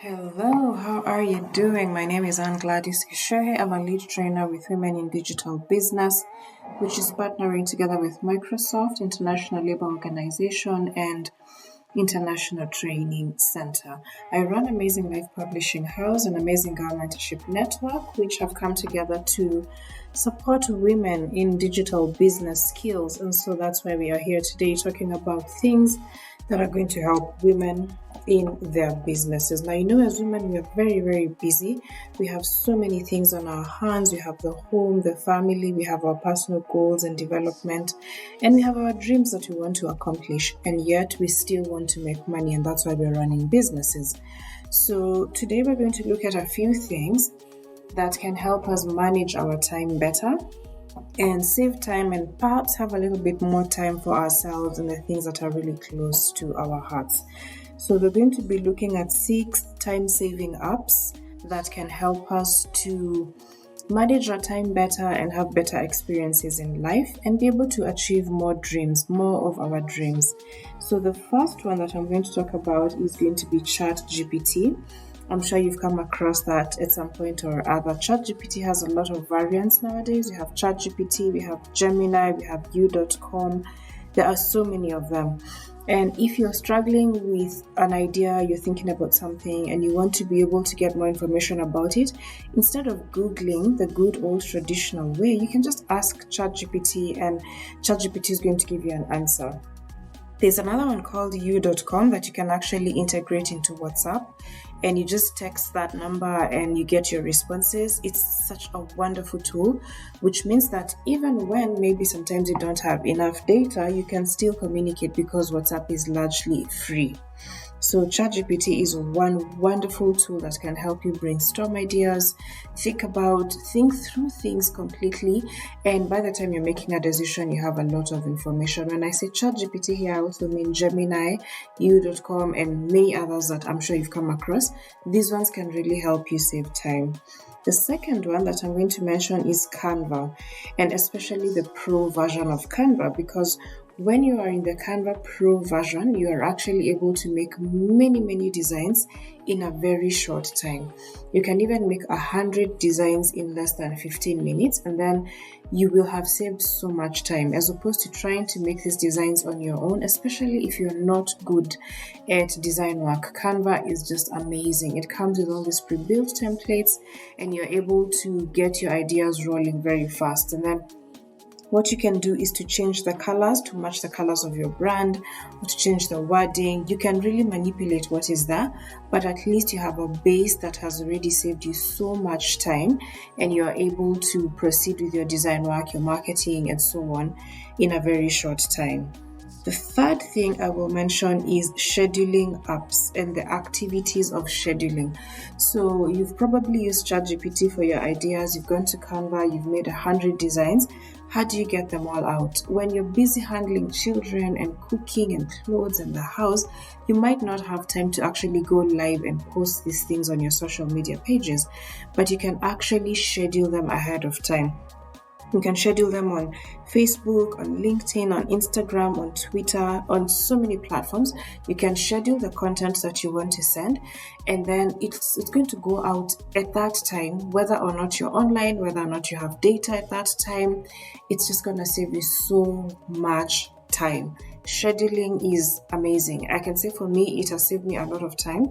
Hello, how are you doing? My name is Anne Gladys Kishohe. I'm a lead trainer with Women in Digital Business, which is partnering together with Microsoft, International Labour Organization, and International Training Center. I run Amazing Life Publishing House, an amazing girl mentorship network, which have come together to support women in digital business skills. And so that's why we are here today talking about things that are going to help women in their businesses. Now, as women, we are very, very busy. We have so many things on our hands. We have the home, the family, we have our personal goals and development, and we have our dreams that we want to accomplish. And yet we still want to make money, and that's why we're running businesses. So today we're going to look at a few things that can help us manage our time better and save time and perhaps have a little bit more time for ourselves and the things that are really close to our hearts. So we're going to be looking at 6 time-saving apps that can help us to manage our time better and have better experiences in life and be able to achieve more dreams, more of our dreams. So the first one that I'm going to talk about is going to be ChatGPT. I'm sure you've come across that at some point or other. ChatGPT has a lot of variants nowadays. We have ChatGPT, we have Gemini, we have U.com. There are so many of them. And if you're struggling with an idea, you're thinking about something, and you want to be able to get more information about it, instead of Googling the good old traditional way, you can just ask ChatGPT, and ChatGPT is going to give you an answer. There's another one called U.com that you can actually integrate into WhatsApp, and you just text that number and you get your responses. It's such a wonderful tool, which means that even when maybe sometimes you don't have enough data, you can still communicate because WhatsApp is largely free. So ChatGPT is one wonderful tool that can help you brainstorm ideas, think through things completely, and by the time you're making a decision, you have a lot of information. When I say ChatGPT here, I also mean Gemini, U.com, and many others that I'm sure you've come across. These ones can really help you save time. The second one that I'm going to mention is Canva, and especially the Pro version of Canva, because when you are in the Canva Pro version, you are actually able to make many designs in a very short time. You can even make 100 designs in less than 15 minutes, and then you will have saved so much time as opposed to trying to make these designs on your own, especially if you're not good at design work. Canva is just amazing. It comes with all these pre-built templates, and you're able to get your ideas rolling very fast. And then what you can do is to change the colors to match the colors of your brand, or to change the wording. You can really manipulate what is there, but at least you have a base that has already saved you so much time, and you are able to proceed with your design work, your marketing, and so on in a very short time. The third thing I will mention is scheduling apps and the activities of scheduling. So you've probably used ChatGPT for your ideas. You've gone to Canva, you've made 100 designs. How do you get them all out? When you're busy handling children and cooking and clothes and the house, you might not have time to actually go live and post these things on your social media pages, but you can actually schedule them ahead of time. You can schedule them on Facebook, on LinkedIn, on Instagram, on Twitter, on so many platforms. You can schedule the content that you want to send, and then it's going to go out at that time, whether or not you're online, whether or not you have data at that time. It's just going to save you so much time. Scheduling is amazing. I can say for me, it has saved me a lot of time,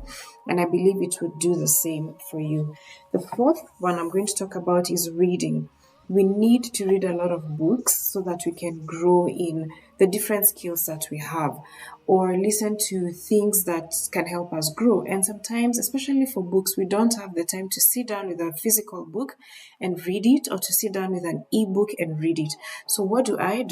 and I believe it would do the same for you. The fourth one I'm going to talk about is reading. We need to read a lot of books so that we can grow in the different skills that we have, or listen to things that can help us grow. And sometimes, especially for books, we don't have the time to sit down with a physical book and read it, or to sit down with an ebook and read it. So what do? I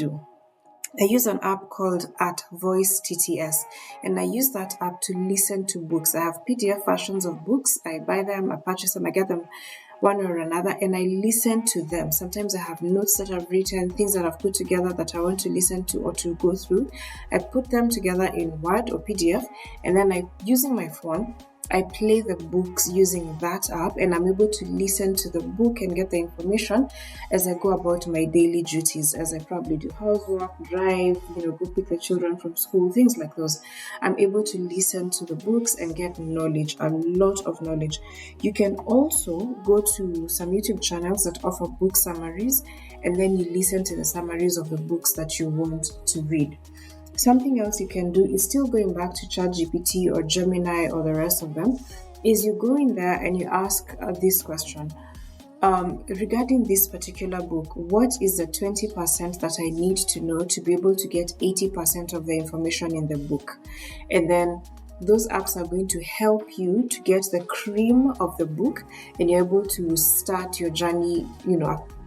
use an app called @Voice TTS, and I use that app to listen to books. I have PDF versions of books. I buy them, I purchase them, I get them one way or another, and I listen to them. Sometimes I have notes that I've written, things that I've put together that I want to listen to or to go through. I put them together in Word or PDF, and then using my phone, I play the books using that app, and I'm able to listen to the book and get the information as I go about my daily duties, as I probably do housework, drive, go pick the children from school, things like those. I'm able to listen to the books and get knowledge, a lot of knowledge. You can also go to some YouTube channels that offer book summaries, and then you listen to the summaries of the books that you want to read. Something else you can do is, still going back to ChatGPT or Gemini or the rest of them, is you go in there and you ask this question. Regarding this particular book, what is the 20% that I need to know to be able to get 80% of the information in the book? And then those apps are going to help you to get the cream of the book, and you're able to start your journey,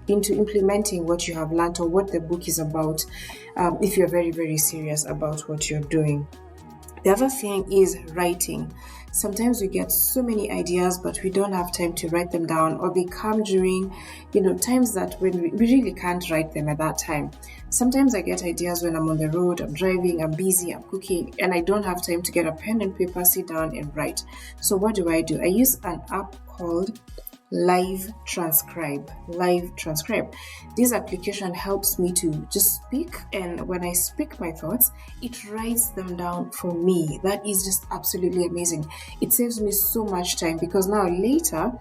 into implementing what you have learned or what the book is about, if you're very, very serious about what you're doing. The other thing is writing. Sometimes we get so many ideas, but we don't have time to write them down, or they come during, times that when we really can't write them at that time. Sometimes I get ideas when I'm on the road, I'm driving, I'm busy, I'm cooking, and I don't have time to get a pen and paper, sit down and write. So what do? I use an app called Live Transcribe. This application helps me to just speak, and when I speak my thoughts, it writes them down for me. That is just absolutely amazing. It saves me so much time, because now later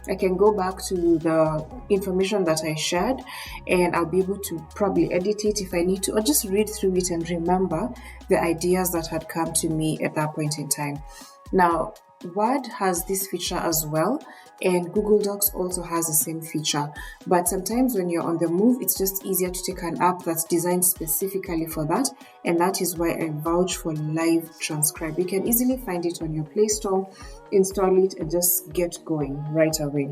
I can go back to the information that I shared, and I'll be able to probably edit it if I need to, or just read through it and remember the ideas that had come to me at that point in time. Now, Word has this feature as well, and Google Docs also has the same feature. But sometimes when you're on the move, it's just easier to take an app that's designed specifically for that, and that is why I vouch for Live Transcribe. You can easily find it on your Play Store, install it, and just get going right away.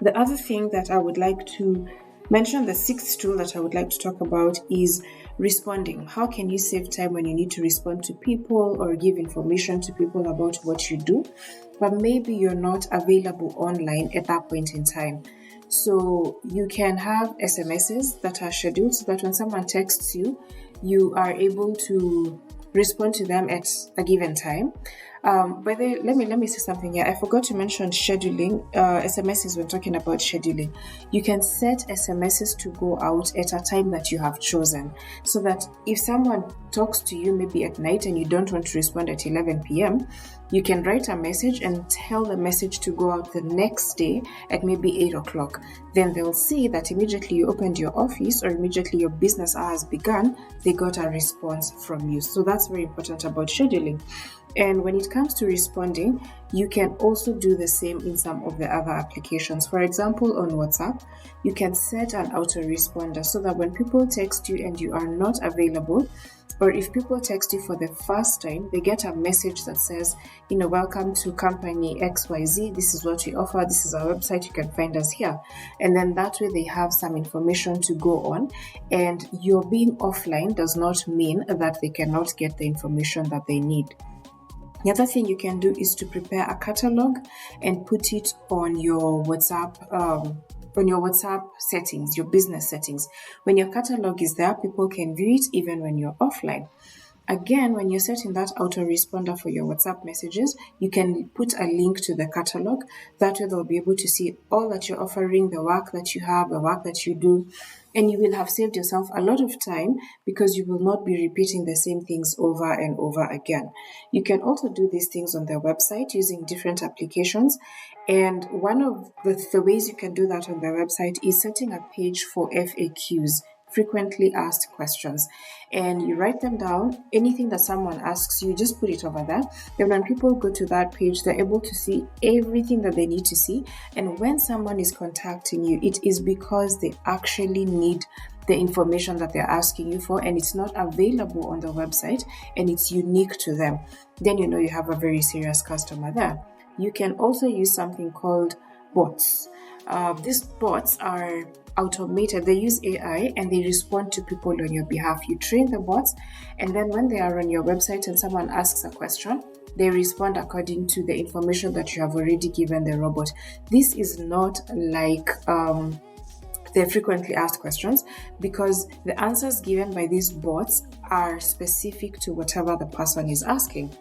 The other thing that I would like to mention, the sixth tool that I would like to talk about, is responding. How can you save time when you need to respond to people or give information to people about what you do, but maybe you're not available online at that point in time? So you can have SMSs that are scheduled so that when someone texts you, you are able to respond to them at a given time. By the way, let me say something here. I forgot to mention scheduling. SMSs, when talking about scheduling, you can set SMSs to go out at a time that you have chosen, so that if someone talks to you maybe at night and you don't want to respond at 11 p.m., you can write a message and tell the message to go out the next day at maybe 8 o'clock. Then they'll see that immediately you opened your office or immediately your business hours began, they got a response from you. So that's very important about scheduling. And when it comes to responding, you can also do the same in some of the other applications. For example, on WhatsApp, you can set an autoresponder so that when people text you and you are not available, or if people text you for the first time, they get a message that says, welcome to company XYZ. This is what we offer. This is our website. You can find us here. And then that way they have some information to go on. And your being offline does not mean that they cannot get the information that they need. The other thing you can do is to prepare a catalog and put it on your WhatsApp settings, your business settings. When your catalog is there, people can view it even when you're offline. Again, when you're setting that autoresponder for your WhatsApp messages, you can put a link to the catalog. That way they'll be able to see all that you're offering, the work that you have, the work that you do, and you will have saved yourself a lot of time because you will not be repeating the same things over and over again. You can also do these things on their website using different applications. And one of the ways you can do that on their website is setting a page for FAQs, frequently asked questions, and you write them down. Anything that someone asks you, just put it over there. Then when people go to that page, they're able to see everything that they need to see. And when someone is contacting you, it is because they actually need the information that they're asking you for, and it's not available on the website and it's unique to them. Then you know you have a very serious customer there. You can also use something called bots. These bots are automated. They use AI and they respond to people on your behalf. You train the bots, and then when they are on your website and someone asks a question, they respond according to the information that you have already given the robot. This is not like the frequently asked questions, because the answers given by these bots are specific to whatever the person is asking.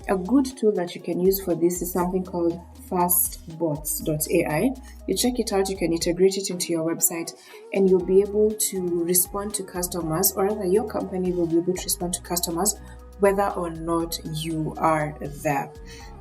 A good tool that you can use for this is something called fastbots.ai. You check it out, you can integrate it into your website, and you'll be able to respond to customers, or rather your company will be able to respond to customers whether or not you are there.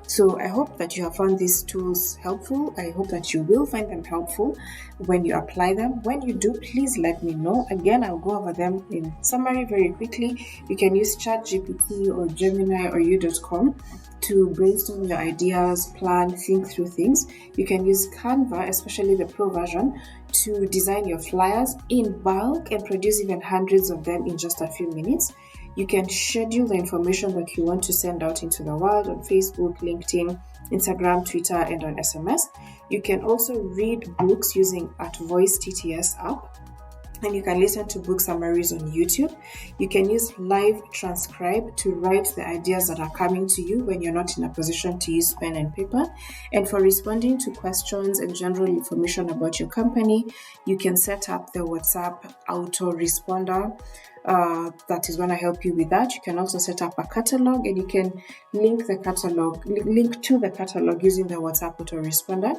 So I hope that you have found these tools helpful. I hope that you will find them helpful when you apply them. When you do, please let me know. Again, I'll go over them in summary very quickly. You can use ChatGPT or Gemini or U.com to brainstorm your ideas, plan, think through things. You can use Canva, especially the Pro version, to design your flyers in bulk and produce even hundreds of them in just a few minutes. You can schedule the information that you want to send out into the world on Facebook, LinkedIn, Instagram, Twitter, and on SMS. You can also read books using @Voice TTS app, and you can listen to book summaries on YouTube. You can use Live Transcribe to write the ideas that are coming to you when you're not in a position to use pen and paper. And for responding to questions and general information about your company, you can set up the WhatsApp autoresponder. That is going to help you with that. You can also set up a catalog, and you can link to the catalog using the WhatsApp autoresponder.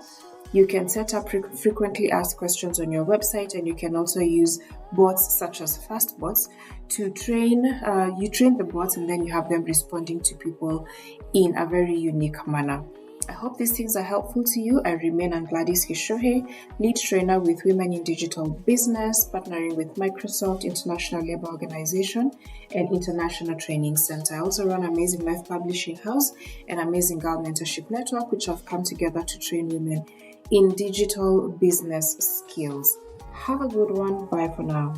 You can set up frequently asked questions on your website, and you can also use bots such as fastbots to train. You train the bots, and then you have them responding to people in a very unique manner. I hope these things are helpful to you. I remain Gladys Kishohe, lead trainer with Women in Digital Business, partnering with Microsoft, International Labour Organization, and International Training Center. I also run Amazing Life Publishing House and Amazing Girl Mentorship Network, which have come together to train women in digital business skills. Have a good one. Bye for now.